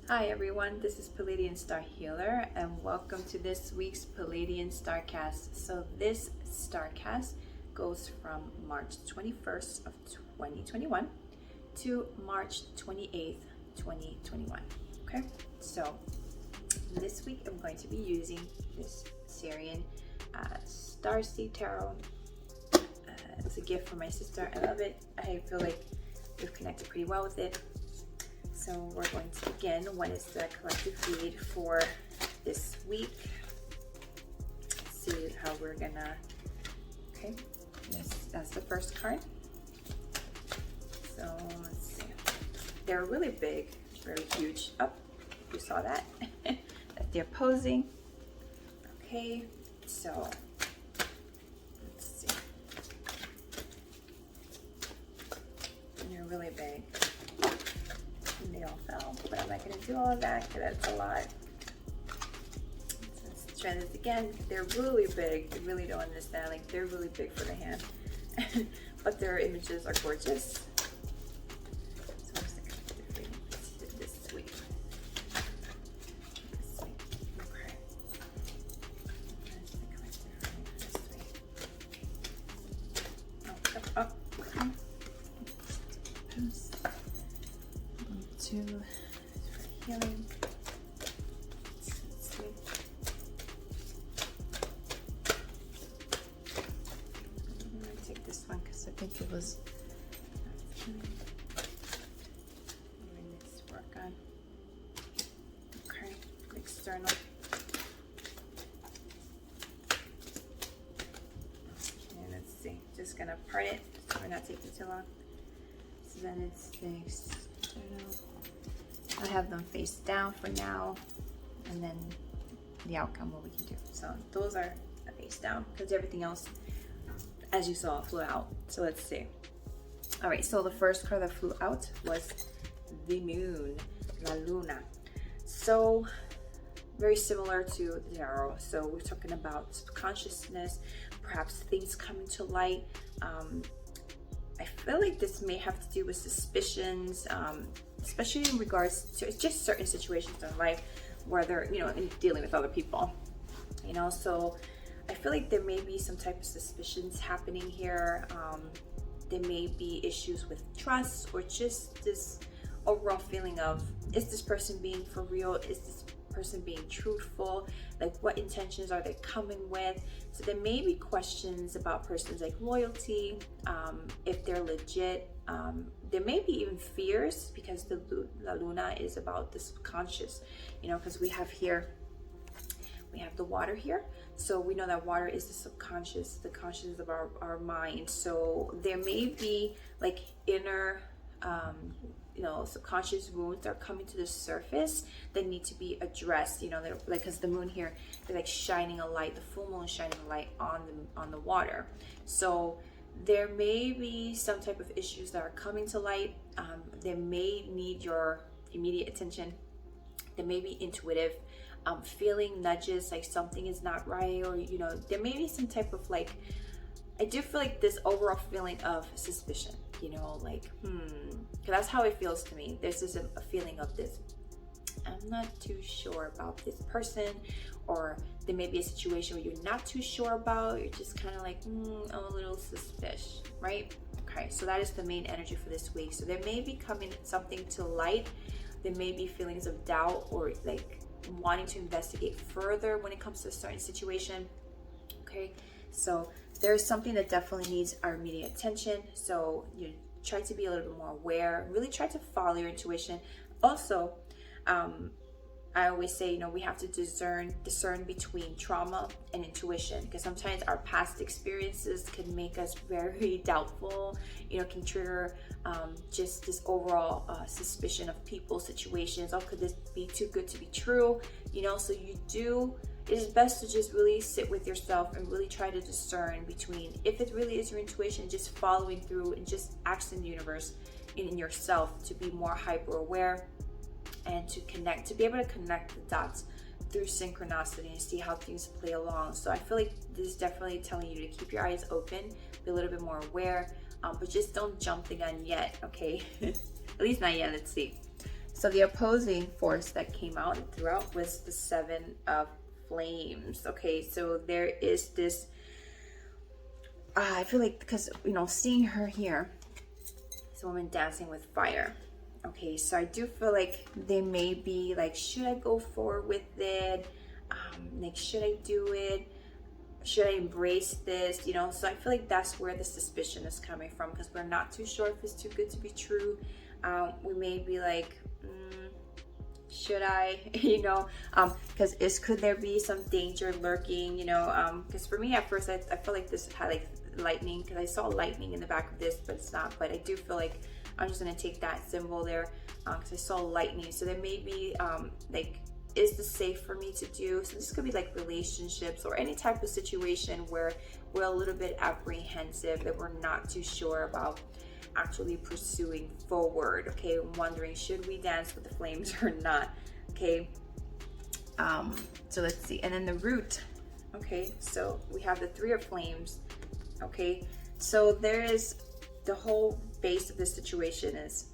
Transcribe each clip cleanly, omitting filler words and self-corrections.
Hi everyone, this is Pleiadian Star Healer and welcome to this week's Pleiadian Starcast. So this Starcast goes from March 21st of 2021 to March 28th, 2021. Okay, so this week I'm going to be using this Syrian Starseed Tarot. It's a gift from my sister. I love it. I feel like we've connected pretty well with it. So we're going to begin. What is the collective read for this week? Let's see how we're gonna, okay, that's the first card. So let's see. They're really big, very huge. Oh, you saw that? That they're posing. Okay, so let's see. They're really big. They all fell, but I'm not going to do all of that because that's a lot. So let's try this again. They're really big. You really don't understand. Like, they're really big for the hand, but their images are gorgeous. So what's the collective reading this week? Let's see. Okay. Where's the collective reading this week? Oh. Two for healing. Let's see. I'm going to take this one because I think it was this work on. Okay, external. And let's see. Just gonna part it so we're not taking too long. So then it's this. I have them face down for now, and then the outcome, what we can do. So those are face down because everything else, as you saw, flew out. So let's see. All right, so the first card that flew out was the moon, La Luna. So very similar to the tarot. So we're talking about consciousness, perhaps things coming to light. I feel like this may have to do with suspicions, especially in regards to just certain situations in life where they're, in dealing with other people, so I feel like there may be some type of suspicions happening here. There may be issues with trust or just this overall feeling of, is this person being for real? Is this person being truthful? Like, what intentions are they coming with? So there may be questions about persons like loyalty, if they're legit. There may be even fears because the La Luna is about the subconscious, because we have the water here. So we know that water is the subconscious, the consciousness of our mind. So there may be like inner, subconscious wounds that are coming to the surface that need to be addressed. They're like, because the moon here, they're like shining a light, the full moon is shining a light on the water. So there may be some type of issues that are coming to light. They may need your immediate attention. They may be intuitive, feeling nudges like something is not right, or there may be some type of like, I do feel like this overall feeling of suspicion, because that's how it feels to me. There's just a feeling of this, I'm not too sure about this person, or there may be a situation where you're not too sure about, you're just kind of like, I'm a little suspicious, right? Okay, so that is the main energy for this week. So there may be coming something to light. There may be feelings of doubt or like wanting to investigate further when it comes to a certain situation. Okay, so there's something that definitely needs our immediate attention. So you try to be a little bit more aware, really try to follow your intuition. Also, I always say, we have to discern between trauma and intuition, because sometimes our past experiences can make us very doubtful, can trigger just this overall suspicion of people, situations. Oh, could this be too good to be true? So it is best to just really sit with yourself and really try to discern between, if it really is your intuition, just following through and just asking the universe in yourself to be more hyper aware and to be able to connect the dots through synchronicity and see how things play along. So I feel like this is definitely telling you to keep your eyes open, be a little bit more aware, but just don't jump the gun yet, okay? At least not yet. Let's see. So the opposing force that came out and throughout was the Seven of Flames. Okay, so there is this, I feel like, because, you know, seeing her here, this woman dancing with fire. Okay, so I do feel like they may be like, should I go forward with it? Like, should I do it? Should I embrace this? You know, so I feel like that's where the suspicion is coming from, because we're not too sure if it's too good to be true. We may be like, should I, you know, because could there be some danger lurking, you know, because for me at first, I feel like this had like lightning, because I saw lightning in the back of this, but it's not. But I do feel like I'm just going to take that symbol there, because I saw lightning. So there may be like, is this safe for me to do? So this could be like relationships or any type of situation where we're a little bit apprehensive, that we're not too sure about actually pursuing forward. Okay, wondering, should we dance with the flames or not? Okay, so let's see. And then the root. Okay, so we have the Three of Flames. Okay, so there is the whole base of this situation is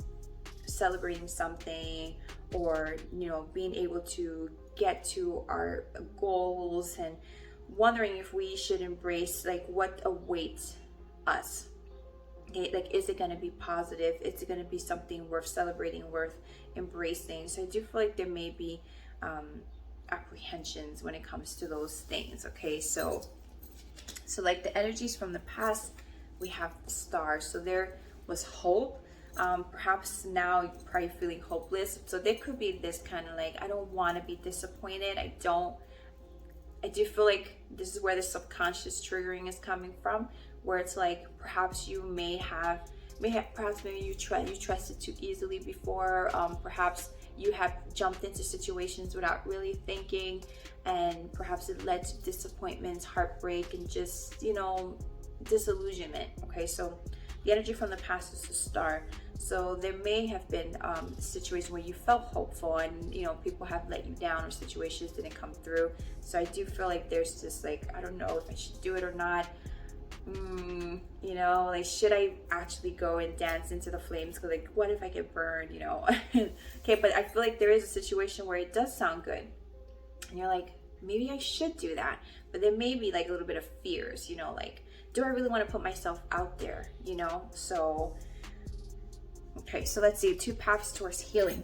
celebrating something, or, you know, being able to get to our goals, and wondering if we should embrace like what awaits us. Okay, like, is it going to be positive? Is it going to be something worth celebrating, worth embracing? So I do feel like there may be apprehensions when it comes to those things. Okay, so like the energies from the past, we have the Star. So there was hope. Perhaps now you're probably feeling hopeless. So there could be this kind of like, I don't want to be disappointed. I do feel like this is where the subconscious triggering is coming from, where it's like, perhaps you perhaps maybe you trusted too easily before. Perhaps you have jumped into situations without really thinking, and perhaps it led to disappointments, heartbreak, and just, you know, disillusionment. Okay, so the energy from the past is the Star. So there may have been a situation where you felt hopeful, and, you know, people have let you down, or situations didn't come through. So I do feel like there's this like, I don't know if I should do it or not. You know, like, should I actually go and dance into the flames? Because, like, what if I get burned, you know? Okay, but I feel like there is a situation where it does sound good, and you're like, maybe I should do that. But there may be like a little bit of fears, you know, like, do I really want to put myself out there, you know? So, okay, so let's see, 2 paths towards healing.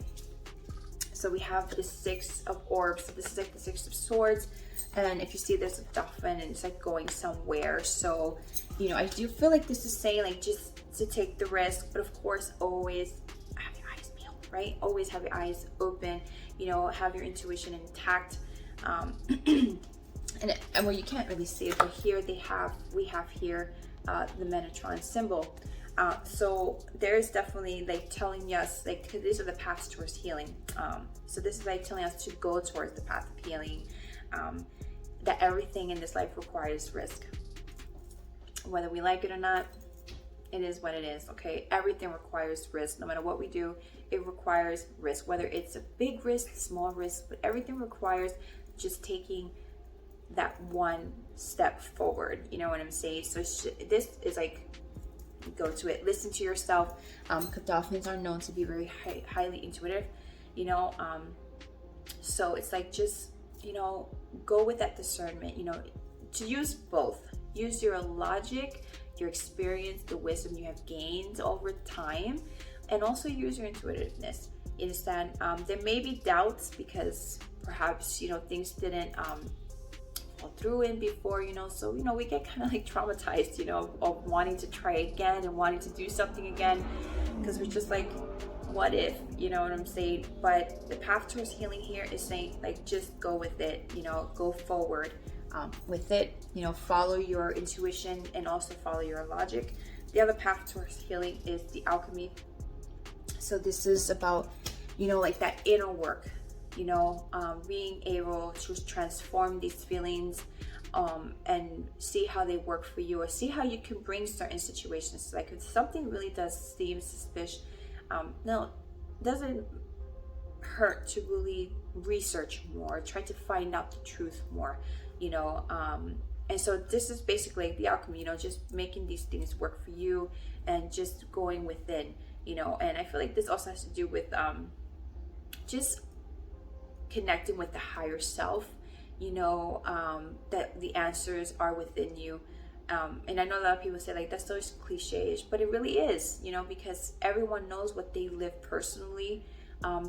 So we have the 6 of Orbs. So this is like the 6 of Swords. And if you see, there's a dolphin, and it's like going somewhere. So, you know, I do feel like this is saying like just to take the risk, but of course, always have your eyes peeled, right? Always have your eyes open, you know, have your intuition intact. And well, you can't really see it, but here we have here the Metatron symbol. So there's definitely like telling us, like, because these are the paths towards healing. So this is like telling us to go towards the path of healing. That everything in this life requires risk. Whether we like it or not, it is what it is, okay? Everything requires risk. No matter what we do, it requires risk. Whether it's a big risk, small risk, but everything requires just taking that one step forward. You know what I'm saying? So this is like, go to it. Listen to yourself. Dolphins are known to be very highly intuitive, you know? So it's like, just, you know, go with that discernment, you know, to use both. Use your logic, your experience, the wisdom you have gained over time, and also use your intuitiveness. You understand? There may be doubts because perhaps, you know, things didn't fall through in before, you know, so, you know, we get kind of like traumatized, you know, of wanting to try again and wanting to do something again, because we're just like, what if, you know what I'm saying? But the path towards healing here is saying, like, just go with it, you know, go forward with it, you know, follow your intuition and also follow your logic. The other path towards healing is the alchemy. So this is about, you know, like that inner work, you know, being able to transform these feelings and see how they work for you, or see how you can bring certain situations. Like, if something really does seem suspicious, no, it doesn't hurt to really research more, try to find out the truth more, you know. And so this is basically the alchemy, you know, just making these things work for you and just going within, you know. And I feel like this also has to do with just connecting with the higher self, you know, that the answers are within you. And I know a lot of people say like, that's so cliche-ish, but it really is, you know, because everyone knows what they live personally.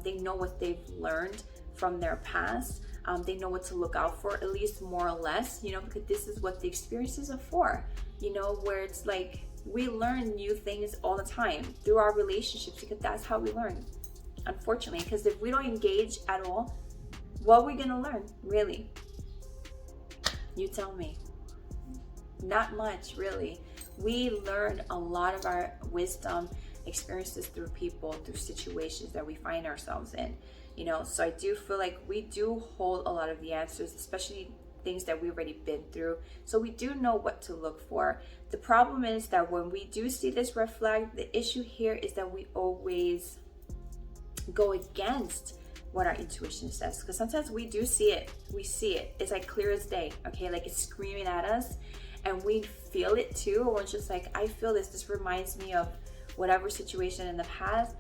They know what they've learned from their past. They know what to look out for, at least more or less, you know, because this is what the experiences are for, you know, where it's like we learn new things all the time through our relationships, because that's how we learn, unfortunately. Because if we don't engage at all, what are we going to learn, really? You tell me. Not much, really. We learn a lot of our wisdom experiences through people, through situations that we find ourselves in, you know. So I do feel like we do hold a lot of the answers, especially things that we've already been through. So we do know what to look for. The problem is that when we do see this red flag, the issue here is that we always go against what our intuition says, because sometimes we do see it. We see it. It's like clear as day, okay? Like it's screaming at us, and we feel it too. Or it's just like, I feel this. This reminds me of whatever situation in the past.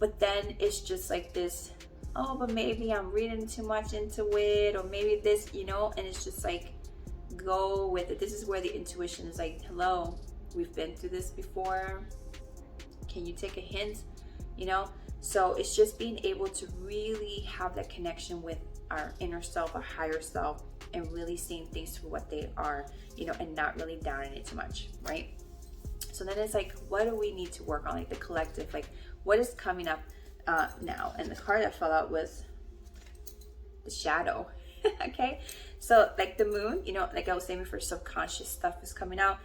But then it's just like this, oh, but maybe I'm reading too much into it, or maybe this, you know, and it's just like, go with it. This is where the intuition is like, hello, we've been through this before. Can you take a hint, you know? So it's just being able to really have that connection with our inner self, our higher self, and really seeing things for what they are, you know, and not really downing it too much, right? So then it's like, what do we need to work on? Like the collective, like what is coming up now? And the card that fell out was the shadow. Okay, so like the moon, you know, like I was saying before, subconscious stuff is coming out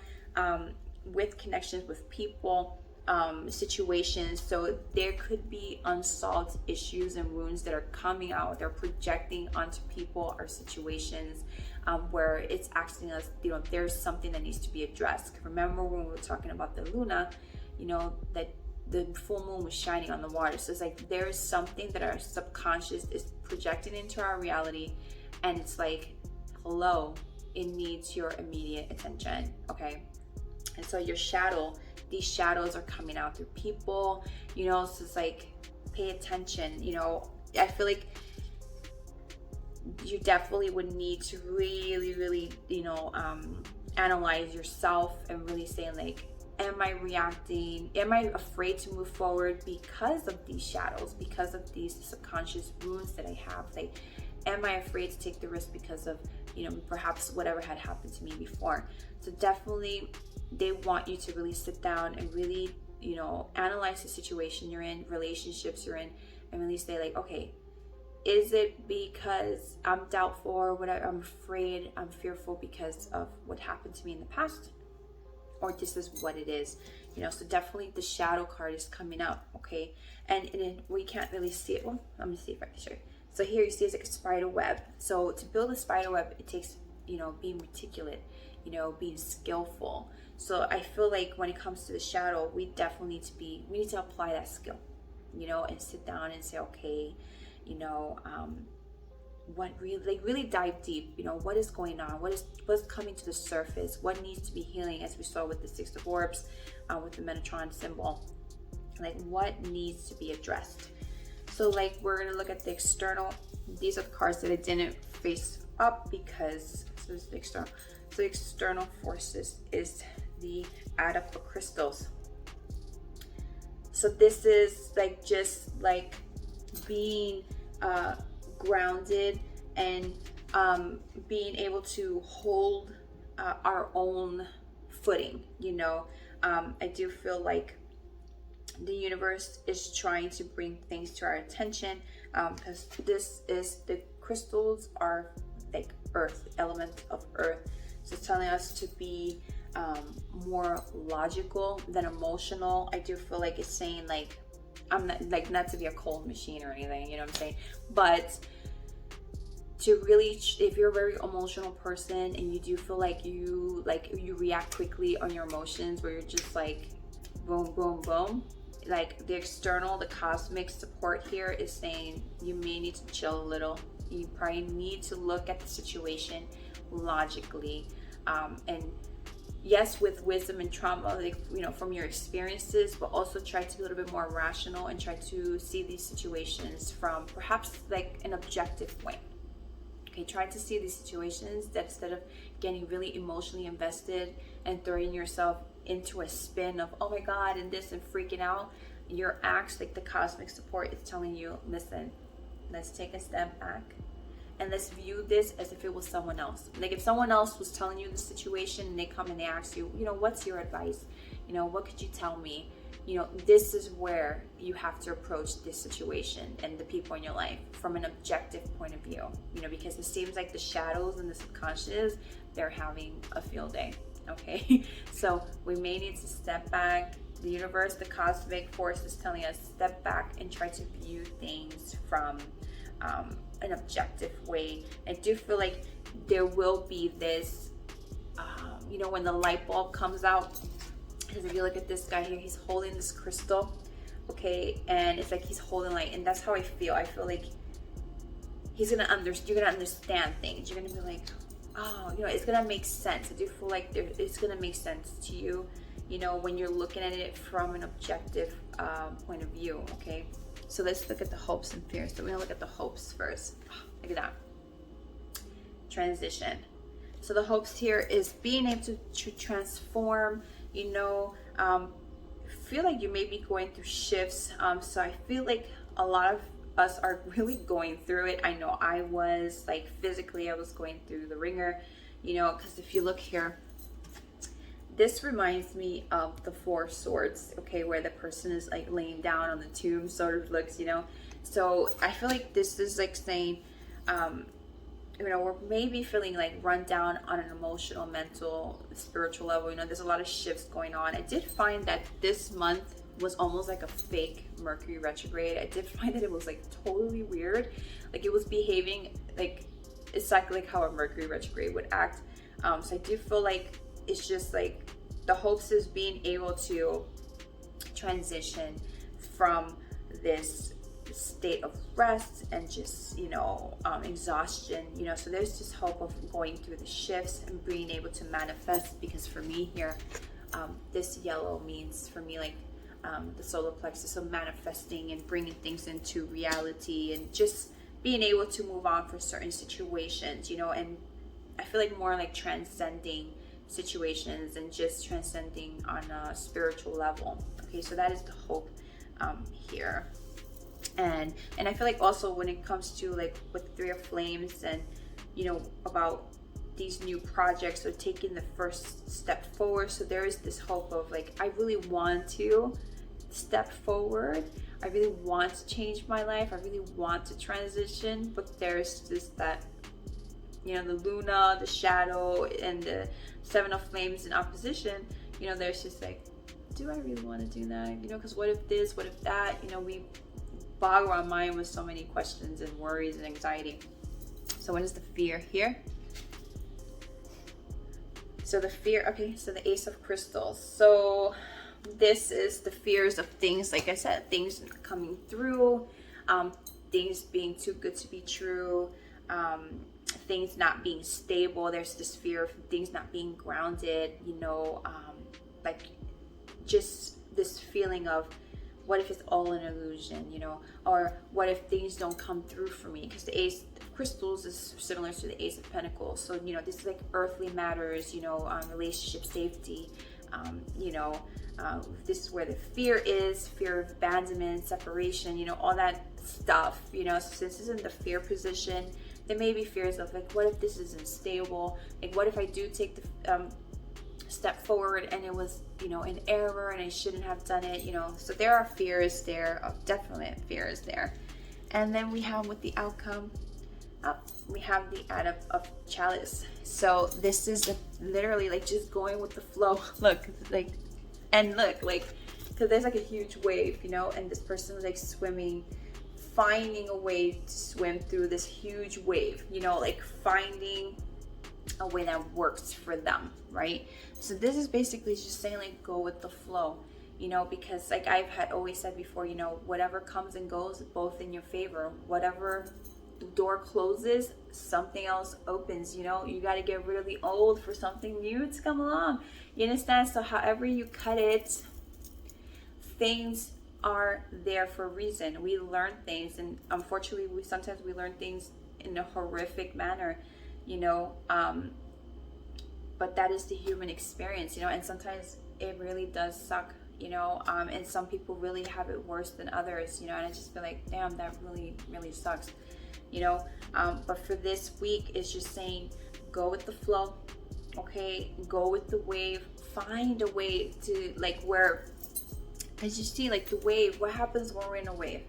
with connections with people, situations. So there could be unsolved issues and wounds that are coming out. They're projecting onto people or situations where it's asking us, you know, there's something that needs to be addressed. Remember when we were talking about the Luna, you know, that the full moon was shining on the water. So it's like there is something that our subconscious is projecting into our reality, and it's like, hello, it needs your immediate attention, okay? And so your shadow, these shadows are coming out through people, you know, so it's like, pay attention, you know. I feel like you definitely would need to really, you know, analyze yourself and really say like, am I reacting? Am I afraid to move forward because of these shadows, because of these subconscious wounds that I have? Like, am I afraid to take the risk because of, you know, perhaps whatever had happened to me before? So definitely they want you to really sit down and really, you know, analyze the situation you're in, relationships you're in, and really say like, okay, is it because I'm doubtful or whatever, I'm afraid, I'm fearful because of what happened to me in the past? Or this is what it is, you know. So definitely the shadow card is coming up, okay? And we can't really see it. Well, let me see if I can show you. So here you see it's like a spider web. So to build a spider web, it takes, you know, being meticulous, you know, being skillful. So I feel like when it comes to the shadow, we definitely need to apply that skill, you know, and sit down and say, okay, you know, what really dive deep, you know, what is going on, what's coming to the surface, what needs to be healing, as we saw with the Six of Orbs, with the Metatron symbol, like what needs to be addressed. So like we're gonna look at the external. These are the cards that I didn't face up because so this is the external. So the external forces is the Adept of Crystals. So this is like just like being grounded and being able to hold our own footing, you know. I do feel like the universe is trying to bring things to our attention, because the crystals are like earth, element of earth. So it's telling us to be more logical than emotional. I do feel like it's saying like, I'm not to be a cold machine or anything, you know what I'm saying? But to really, if you're a very emotional person and you do feel like you react quickly on your emotions, where you're just like boom, boom, boom, like the external, the cosmic support here is saying you may need to chill a little. You probably need to look at the situation logically, and yes, with wisdom and trauma, like, you know, from your experiences, but also try to be a little bit more rational and try to see these situations from perhaps like an objective way. Okay, try to see these situations that instead of getting really emotionally invested and throwing yourself into a spin of, oh my God, and this and freaking out, your acts, like the cosmic support, is telling you, listen, let's take a step back and let's view this as if it was someone else. Like if someone else was telling you the situation and they come and they ask you, you know, what's your advice? You know, what could you tell me? You know, this is where you have to approach this situation and the people in your life from an objective point of view, you know, because it seems like the shadows and the subconscious, they're having a field day, okay? So we may need to step back. The universe, the cosmic force is telling us, step back and try to view things from an objective way. I do feel like there will be this, you know, when the light bulb comes out, because if you look at this guy here, he's holding this crystal, okay, and it's like he's holding light, and that's how I feel. I feel like you're gonna understand things. You're gonna be like, oh, you know, it's gonna make sense. I do feel like it's gonna make sense to you, you know, when you're looking at it from an objective point of view, okay? So let's look at the hopes and fears. So we're gonna look at the hopes first. Look at that. Transition. So the hopes here is being able to transform, you know, feel like you may be going through shifts. So I feel like a lot of us are really going through it. I know I was, like, physically I was going through the ringer, you know, because if you look here, this reminds me of the Four Swords, okay, where the person is like laying down on the tomb, sort of looks, you know. So I feel like this is like saying, you know, we're maybe feeling like run down on an emotional, mental, spiritual level. You know, there's a lot of shifts going on. I did find that this month was almost like a fake Mercury retrograde. I did find that it was like totally weird. Like it was behaving like exactly like how a Mercury retrograde would act. So I do feel like it's just like the hopes is being able to transition from this state of rest and just, you know, exhaustion, you know. So there's this hope of going through the shifts and being able to manifest, because for me here, this yellow means for me like the solar plexus, so manifesting and bringing things into reality and just being able to move on for certain situations, you know. And I feel like more like transcending situations and just transcending on a spiritual level. Okay, so that is the hope here. And I feel like also when it comes to like with Three of Flames and, you know, about these new projects or taking the first step forward, so there is this hope of like, I really want to step forward, I really want to change my life, I really want to transition, but there's just that, you know, the Luna, the shadow, and the Seven of Flames in opposition. You know, there's just like, do I really want to do that? You know, because what if this, what if that? You know, we boggle our mind with so many questions and worries and anxiety. So what is the fear here? So the fear, okay, so the Ace of Crystals. So this is the fears of things, like I said, things coming through, things being too good to be true, things not being stable. There's this fear of things not being grounded, you know, like just this feeling of, what if it's all an illusion, you know, or what if things don't come through for me? Because the Ace of Crystals is similar to the Ace of Pentacles. So, you know, this is like earthly matters, you know, relationship safety, you know, this is where the fear is, fear of abandonment, separation, you know, all that stuff, you know. So since this is in the fear position, there may be fears of like, what if this isn't stable? Like, what if I do take the step forward and it was, you know, an error and I shouldn't have done it, you know. So there are fears there, definite fears there. And then we have with the outcome, we have the Abbot of Chalice. So this is literally like just going with the flow. Look, like, and look, like, because there's like a huge wave, you know, and this person is like swimming, finding a way to swim through this huge wave, you know, like finding a way that works for them, right? So this is basically just saying like, go with the flow, you know, because like I've had always said before, you know, whatever comes and goes, both in your favor, whatever the door closes, something else opens. You know, you got to get rid of the old for something new to come along. You understand? So however you cut it, things are there for a reason. We learn things, and unfortunately sometimes we learn things in a horrific manner, you know, but that is the human experience, you know, and sometimes it really does suck, you know, and some people really have it worse than others, you know, and I just feel like, damn, that really, really sucks, you know. But for this week, it's just saying, go with the flow, okay? Go with the wave. Find a way to, like, where, as you see, like the wave, what happens when we're in a wave?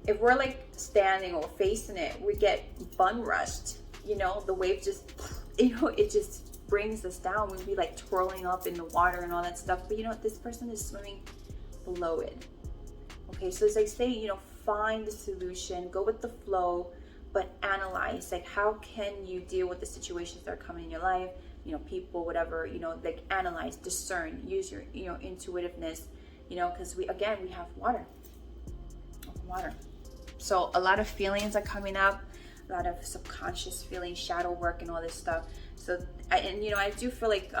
If we're like standing or facing it, we get bun rushed, you know, the wave just, you know, it just brings us down. We'd be like twirling up in the water and all that stuff. But you know, this person is swimming below it. Okay, so it's like saying, you know, find the solution, go with the flow, but analyze, like, how can you deal with the situations that are coming in your life, you know, people, whatever, you know, like analyze, discern, use your, you know, intuitiveness, you know, because we have water. So a lot of feelings are coming up, a lot of subconscious feelings, shadow work, and all this stuff. So, you know, I do feel like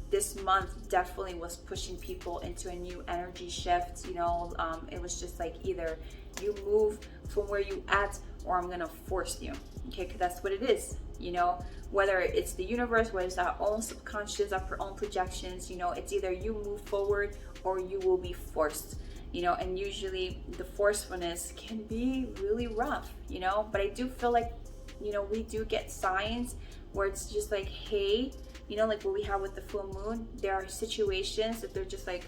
this month definitely was pushing people into a new energy shift. You know, it was just like, either you move from where you at, or I'm gonna force you. Okay, because that's what it is. You know, whether it's the universe, whether it's our own subconscious, our own projections, you know, it's either you move forward or you will be forced, you know, and usually the forcefulness can be really rough, you know, but I do feel like, you know, we do get signs where it's just like, hey, you know, like what we have with the full moon, there are situations that they're just like,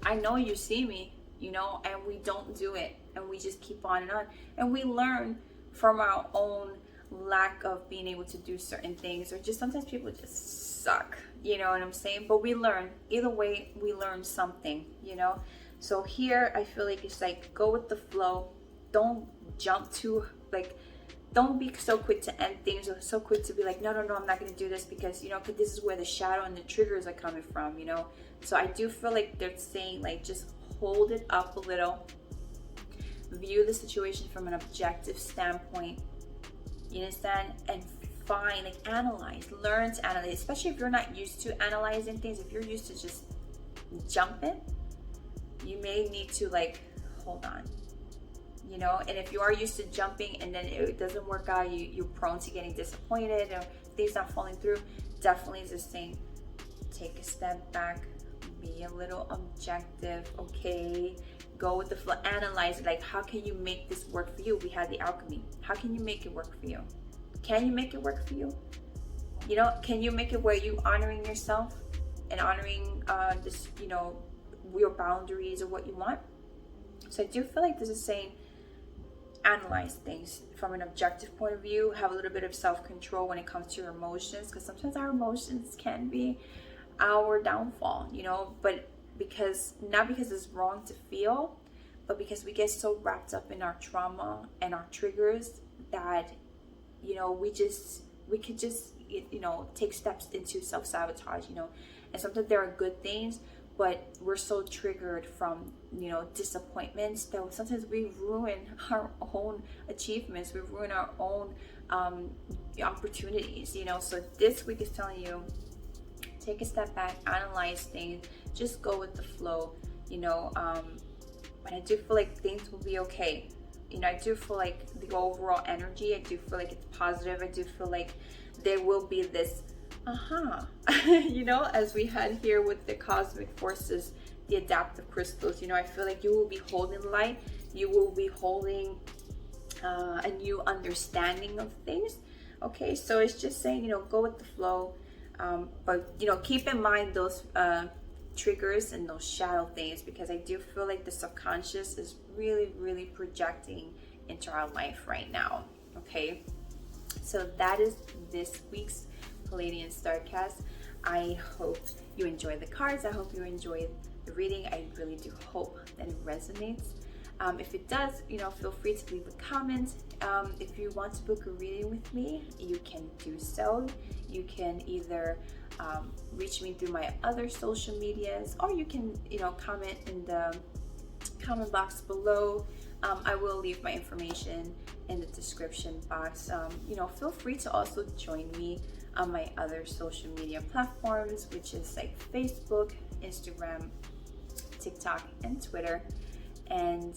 I know you see me, you know, and we don't do it, and we just keep on, and we learn from our own lack of being able to do certain things, or just sometimes people just suck, you know what I'm saying? But we learn, either way, we learn something, you know. So here I feel like it's like, go with the flow, don't jump to, like, don't be so quick to end things, or so quick to be like, no, I'm not going to do this, because, you know, because this is where the shadow and the triggers are coming from, you know. So I do feel like they're saying, like, just hold it up a little, view the situation from an objective standpoint, you understand, and find, like, analyze, learn to analyze, especially if you're not used to analyzing things. If you're used to just jumping, you may need to, like, hold on, you know. And if you are used to jumping and then it doesn't work out, you're prone to getting disappointed, or things not falling through. Definitely just saying, take a step back, be a little objective, okay? Go with the flow, analyze it, like, how can you make this work for you? We had the alchemy. How can you make it work for you? Can you make it work for you? You know, can you make it where you honoring yourself and honoring this, you know, your boundaries or what you want? So I do feel like this is saying, analyze things from an objective point of view, have a little bit of self-control when it comes to your emotions, because sometimes our emotions can be our downfall, you know, but not because it's wrong to feel, but because we get so wrapped up in our trauma and our triggers that, you know, we could just, you know, take steps into self-sabotage, you know. And sometimes there are good things, but we're so triggered from, you know, disappointments that sometimes we ruin our own achievements, we ruin our own opportunities, you know. So this week is telling you, take a step back, analyze things, just go with the flow, you know. And I do feel like things will be okay. You know, I do feel like the overall energy, I do feel like it's positive. I do feel like there will be this, you know, as we had here with the cosmic forces, the adaptive crystals, you know, I feel like you will be holding light, you will be holding a new understanding of things. Okay, so it's just saying, you know, go with the flow. But, you know, keep in mind those triggers and those shadow things, because I do feel like the subconscious is really, really projecting into our life right now. Okay, so that is this week's Pleiadian Starcast. I hope you enjoyed the cards. I hope you enjoyed the reading. I really do hope that it resonates. If it does, you know, feel free to leave a comment. If you want to book a reading with me, you can do so. You can either reach me through my other social medias, or you can, you know, comment in the comment box below. I will leave my information in the description box. You know, feel free to also join me on my other social media platforms, which is like Facebook, Instagram, TikTok, and Twitter. And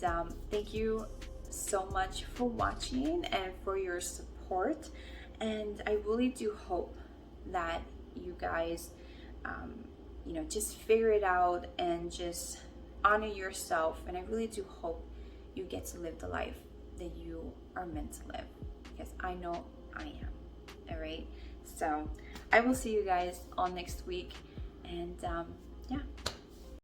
thank you so much for watching and for your support. And I really do hope that you guys, you know, just figure it out and just honor yourself. And I really do hope you get to live the life that you are meant to live, because I know I am. All right. So I will see you guys all next week. And yeah.